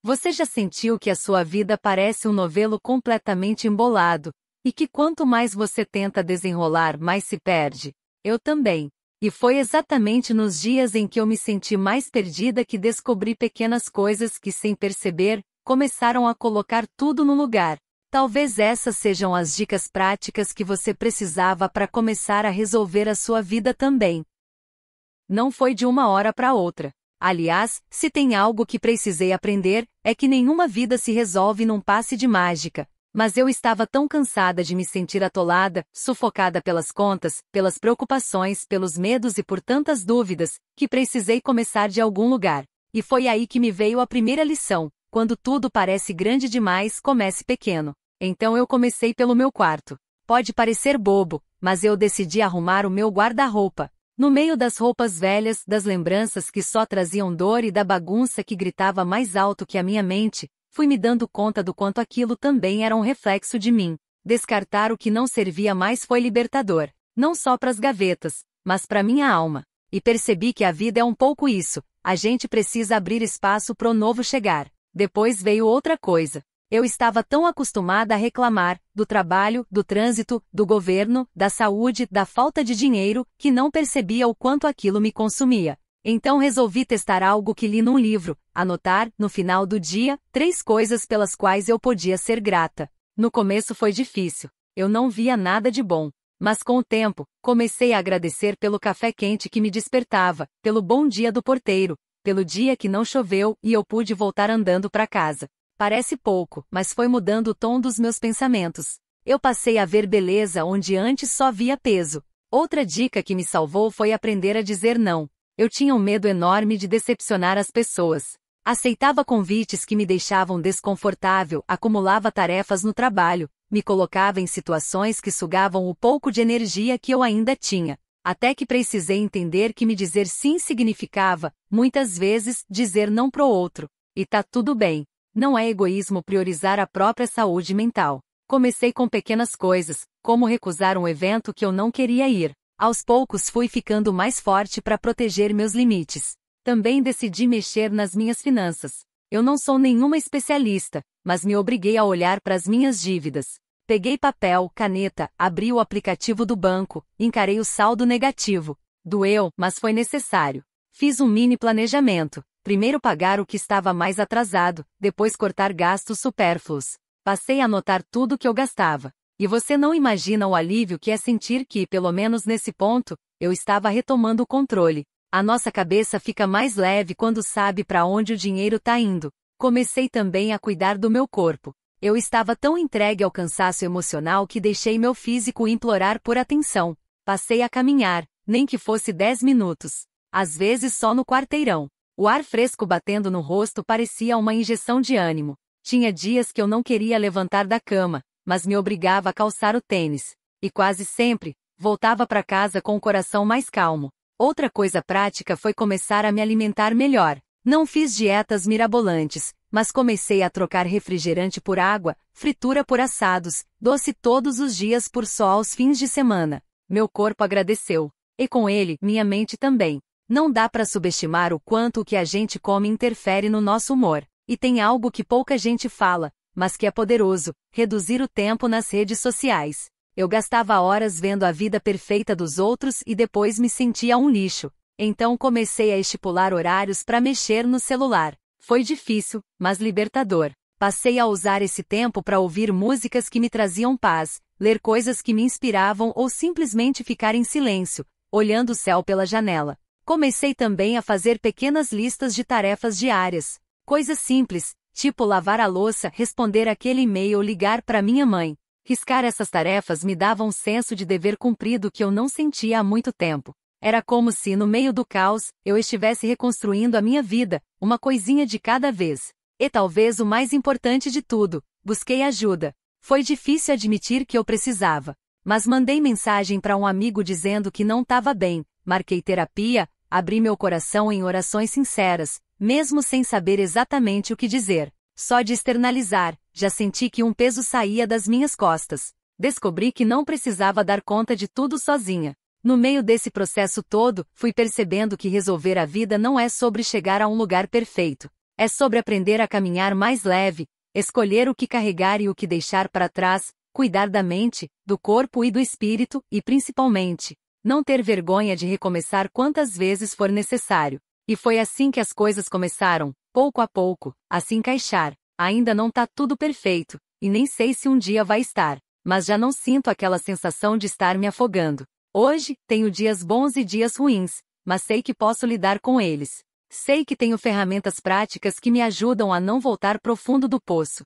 Você já sentiu que a sua vida parece um novelo completamente embolado, e que quanto mais você tenta desenrolar, mais se perde? Eu também. E foi exatamente nos dias em que eu me senti mais perdida que descobri pequenas coisas que, sem perceber, começaram a colocar tudo no lugar. Talvez essas sejam as dicas práticas que você precisava para começar a resolver a sua vida também. Não foi de uma hora para outra. Aliás, se tem algo que precisei aprender, é que nenhuma vida se resolve num passe de mágica. Mas eu estava tão cansada de me sentir atolada, sufocada pelas contas, pelas preocupações, pelos medos e por tantas dúvidas, que precisei começar de algum lugar. E foi aí que me veio a primeira lição: quando tudo parece grande demais, comece pequeno. Então eu comecei pelo meu quarto. Pode parecer bobo, mas eu decidi arrumar o meu guarda-roupa. No meio das roupas velhas, das lembranças que só traziam dor e da bagunça que gritava mais alto que a minha mente, fui me dando conta do quanto aquilo também era um reflexo de mim. Descartar o que não servia mais foi libertador, não só para as gavetas, mas para minha alma. E percebi que a vida é um pouco isso: a gente precisa abrir espaço para o novo chegar. Depois veio outra coisa. Eu estava tão acostumada a reclamar do trabalho, do trânsito, do governo, da saúde, da falta de dinheiro, que não percebia o quanto aquilo me consumia. Então resolvi testar algo que li num livro: anotar, no final do dia, 3 coisas pelas quais eu podia ser grata. No começo foi difícil. Eu não via nada de bom. Mas com o tempo, comecei a agradecer pelo café quente que me despertava, pelo bom dia do porteiro, pelo dia que não choveu e eu pude voltar andando para casa. Parece pouco, mas foi mudando o tom dos meus pensamentos. Eu passei a ver beleza onde antes só via peso. Outra dica que me salvou foi aprender a dizer não. Eu tinha um medo enorme de decepcionar as pessoas. Aceitava convites que me deixavam desconfortável, acumulava tarefas no trabalho, me colocava em situações que sugavam o pouco de energia que eu ainda tinha. Até que precisei entender que me dizer sim significava, muitas vezes, dizer não pro outro. E tá tudo bem. Não é egoísmo priorizar a própria saúde mental. Comecei com pequenas coisas, como recusar um evento que eu não queria ir. Aos poucos fui ficando mais forte para proteger meus limites. Também decidi mexer nas minhas finanças. Eu não sou nenhuma especialista, mas me obriguei a olhar para as minhas dívidas. Peguei papel, caneta, abri o aplicativo do banco, encarei o saldo negativo. Doeu, mas foi necessário. Fiz um mini planejamento. Primeiro pagar o que estava mais atrasado, depois cortar gastos supérfluos. Passei a anotar tudo que eu gastava. E você não imagina o alívio que é sentir que, pelo menos nesse ponto, eu estava retomando o controle. A nossa cabeça fica mais leve quando sabe para onde o dinheiro está indo. Comecei também a cuidar do meu corpo. Eu estava tão entregue ao cansaço emocional que deixei meu físico implorar por atenção. Passei a caminhar, nem que fosse 10 minutos. Às vezes só no quarteirão. O ar fresco batendo no rosto parecia uma injeção de ânimo. Tinha dias que eu não queria levantar da cama, mas me obrigava a calçar o tênis. E quase sempre, voltava para casa com o coração mais calmo. Outra coisa prática foi começar a me alimentar melhor. Não fiz dietas mirabolantes, mas comecei a trocar refrigerante por água, fritura por assados, doce todos os dias por só aos fins de semana. Meu corpo agradeceu. E com ele, minha mente também. Não dá para subestimar o quanto o que a gente come interfere no nosso humor. E tem algo que pouca gente fala, mas que é poderoso: reduzir o tempo nas redes sociais. Eu gastava horas vendo a vida perfeita dos outros e depois me sentia um lixo. Então comecei a estipular horários para mexer no celular. Foi difícil, mas libertador. Passei a usar esse tempo para ouvir músicas que me traziam paz, ler coisas que me inspiravam ou simplesmente ficar em silêncio, olhando o céu pela janela. Comecei também a fazer pequenas listas de tarefas diárias. Coisas simples, tipo lavar a louça, responder aquele e-mail ou ligar para minha mãe. Riscar essas tarefas me dava um senso de dever cumprido que eu não sentia há muito tempo. Era como se, no meio do caos, eu estivesse reconstruindo a minha vida, uma coisinha de cada vez. E talvez o mais importante de tudo: busquei ajuda. Foi difícil admitir que eu precisava. Mas mandei mensagem para um amigo dizendo que não estava bem, marquei terapia, abri meu coração em orações sinceras, mesmo sem saber exatamente o que dizer. Só de externalizar, já senti que um peso saía das minhas costas. Descobri que não precisava dar conta de tudo sozinha. No meio desse processo todo, fui percebendo que resolver a vida não é sobre chegar a um lugar perfeito. É sobre aprender a caminhar mais leve, escolher o que carregar e o que deixar para trás, cuidar da mente, do corpo e do espírito, e principalmente, não ter vergonha de recomeçar quantas vezes for necessário. E foi assim que as coisas começaram, pouco a pouco, a se encaixar. Ainda não tá tudo perfeito, e nem sei se um dia vai estar, mas já não sinto aquela sensação de estar me afogando. Hoje, tenho dias bons e dias ruins, mas sei que posso lidar com eles. Sei que tenho ferramentas práticas que me ajudam a não voltar pro fundo do poço.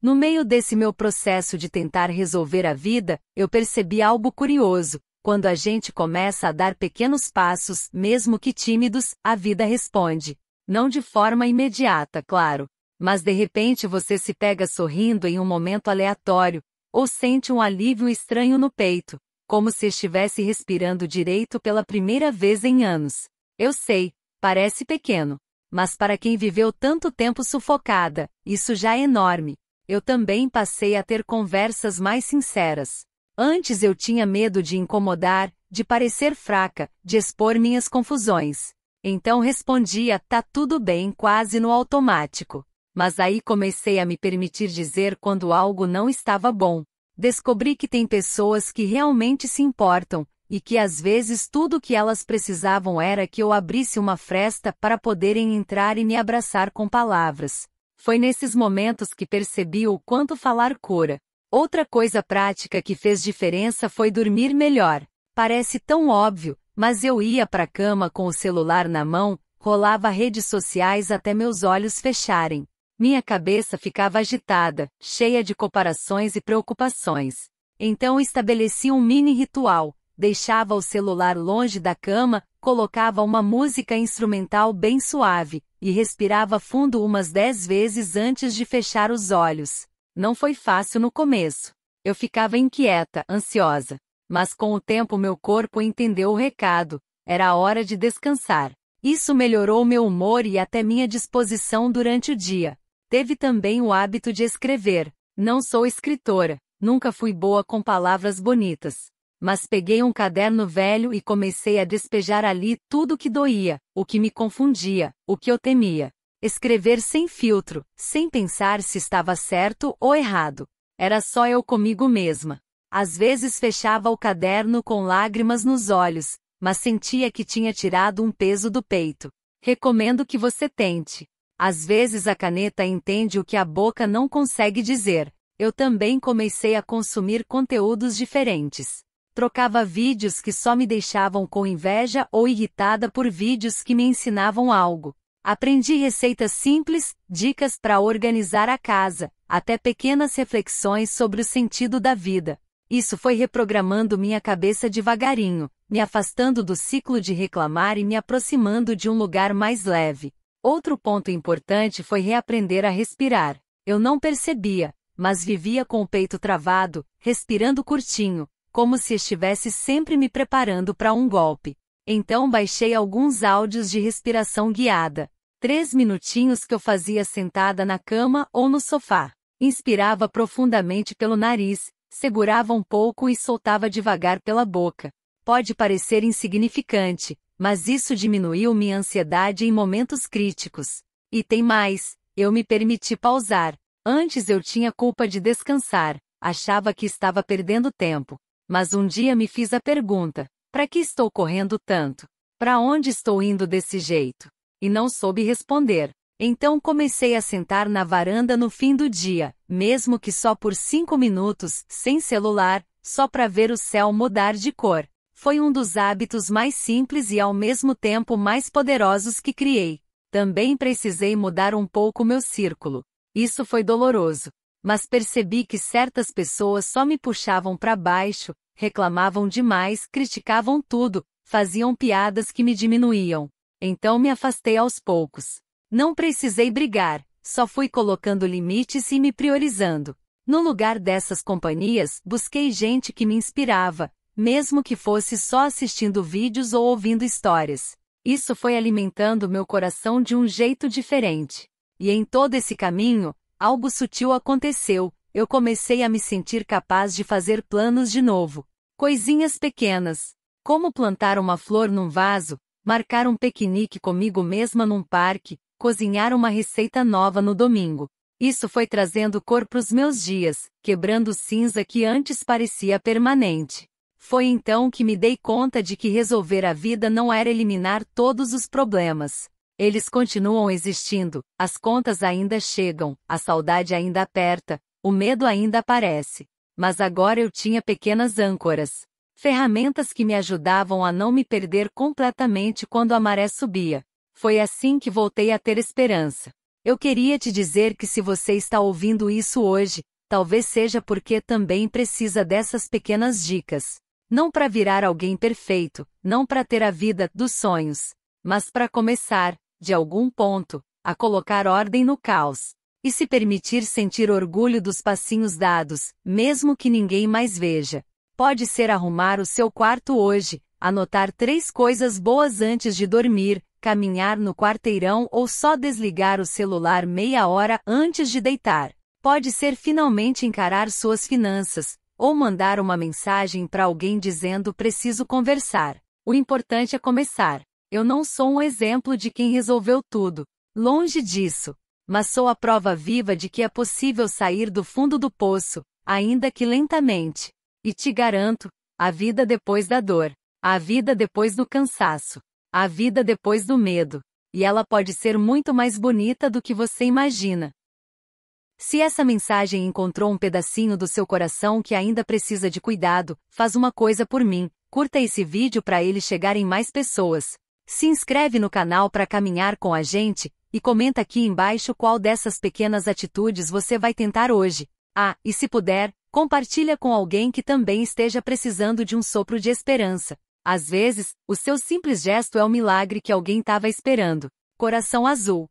No meio desse meu processo de tentar resolver a vida, eu percebi algo curioso. Quando a gente começa a dar pequenos passos, mesmo que tímidos, a vida responde. Não de forma imediata, claro. Mas de repente você se pega sorrindo em um momento aleatório, ou sente um alívio estranho no peito, como se estivesse respirando direito pela primeira vez em anos. Eu sei, parece pequeno. Mas para quem viveu tanto tempo sufocada, isso já é enorme. Eu também passei a ter conversas mais sinceras. Antes eu tinha medo de incomodar, de parecer fraca, de expor minhas confusões. Então respondia, tá tudo bem, quase no automático. Mas aí comecei a me permitir dizer quando algo não estava bom. Descobri que tem pessoas que realmente se importam, e que às vezes tudo o que elas precisavam era que eu abrisse uma fresta para poderem entrar e me abraçar com palavras. Foi nesses momentos que percebi o quanto falar cura. Outra coisa prática que fez diferença foi dormir melhor. Parece tão óbvio, mas eu ia para a cama com o celular na mão, rolava redes sociais até meus olhos fecharem. Minha cabeça ficava agitada, cheia de comparações e preocupações. Então estabeleci um mini ritual, deixava o celular longe da cama, colocava uma música instrumental bem suave, e respirava fundo umas 10 vezes antes de fechar os olhos. Não foi fácil no começo. Eu ficava inquieta, ansiosa. Mas com o tempo meu corpo entendeu o recado. Era a hora de descansar. Isso melhorou meu humor e até minha disposição durante o dia. Teve também o hábito de escrever. Não sou escritora. Nunca fui boa com palavras bonitas. Mas peguei um caderno velho e comecei a despejar ali tudo o que doía, o que me confundia, o que eu temia. Escrever sem filtro, sem pensar se estava certo ou errado. Era só eu comigo mesma. Às vezes fechava o caderno com lágrimas nos olhos, mas sentia que tinha tirado um peso do peito. Recomendo que você tente. Às vezes a caneta entende o que a boca não consegue dizer. Eu também comecei a consumir conteúdos diferentes. Trocava vídeos que só me deixavam com inveja ou irritada por vídeos que me ensinavam algo. Aprendi receitas simples, dicas para organizar a casa, até pequenas reflexões sobre o sentido da vida. Isso foi reprogramando minha cabeça devagarinho, me afastando do ciclo de reclamar e me aproximando de um lugar mais leve. Outro ponto importante foi reaprender a respirar. Eu não percebia, mas vivia com o peito travado, respirando curtinho, como se estivesse sempre me preparando para um golpe. Então baixei alguns áudios de respiração guiada. 3 minutinhos que eu fazia sentada na cama ou no sofá. Inspirava profundamente pelo nariz, segurava um pouco e soltava devagar pela boca. Pode parecer insignificante, mas isso diminuiu minha ansiedade em momentos críticos. E tem mais, eu me permiti pausar. Antes eu tinha culpa de descansar, achava que estava perdendo tempo. Mas um dia me fiz a pergunta: para que estou correndo tanto? Para onde estou indo desse jeito? E não soube responder. Então comecei a sentar na varanda no fim do dia, mesmo que só por 5 minutos, sem celular, só para ver o céu mudar de cor. Foi um dos hábitos mais simples e ao mesmo tempo mais poderosos que criei. Também precisei mudar um pouco meu círculo. Isso foi doloroso. Mas percebi que certas pessoas só me puxavam para baixo, reclamavam demais, criticavam tudo, faziam piadas que me diminuíam. Então me afastei aos poucos. Não precisei brigar, só fui colocando limites e me priorizando. No lugar dessas companhias, busquei gente que me inspirava, mesmo que fosse só assistindo vídeos ou ouvindo histórias. Isso foi alimentando meu coração de um jeito diferente. E em todo esse caminho, algo sutil aconteceu, eu comecei a me sentir capaz de fazer planos de novo. Coisinhas pequenas, como plantar uma flor num vaso, marcar um piquenique comigo mesma num parque, cozinhar uma receita nova no domingo. Isso foi trazendo cor pros meus dias, quebrando o cinza que antes parecia permanente. Foi então que me dei conta de que resolver a vida não era eliminar todos os problemas. Eles continuam existindo, as contas ainda chegam, a saudade ainda aperta, o medo ainda aparece. Mas agora eu tinha pequenas âncoras. Ferramentas que me ajudavam a não me perder completamente quando a maré subia. Foi assim que voltei a ter esperança. Eu queria te dizer que se você está ouvindo isso hoje, talvez seja porque também precisa dessas pequenas dicas. Não para virar alguém perfeito, não para ter a vida dos sonhos, mas para começar, de algum ponto, a colocar ordem no caos. E se permitir sentir orgulho dos passinhos dados, mesmo que ninguém mais veja. Pode ser arrumar o seu quarto hoje, anotar 3 coisas boas antes de dormir, caminhar no quarteirão ou só desligar o celular meia hora antes de deitar. Pode ser finalmente encarar suas finanças, ou mandar uma mensagem para alguém dizendo preciso conversar. O importante é começar. Eu não sou um exemplo de quem resolveu tudo. Longe disso. Mas sou a prova viva de que é possível sair do fundo do poço, ainda que lentamente. E te garanto, a vida depois da dor. A vida depois do cansaço. A vida depois do medo. E ela pode ser muito mais bonita do que você imagina. Se essa mensagem encontrou um pedacinho do seu coração que ainda precisa de cuidado, faz uma coisa por mim, curta esse vídeo para ele chegar em mais pessoas. Se inscreve no canal para caminhar com a gente, e comenta aqui embaixo qual dessas pequenas atitudes você vai tentar hoje. Ah, e se puder, compartilha com alguém que também esteja precisando de um sopro de esperança. Às vezes, o seu simples gesto é o milagre que alguém estava esperando. Coração azul.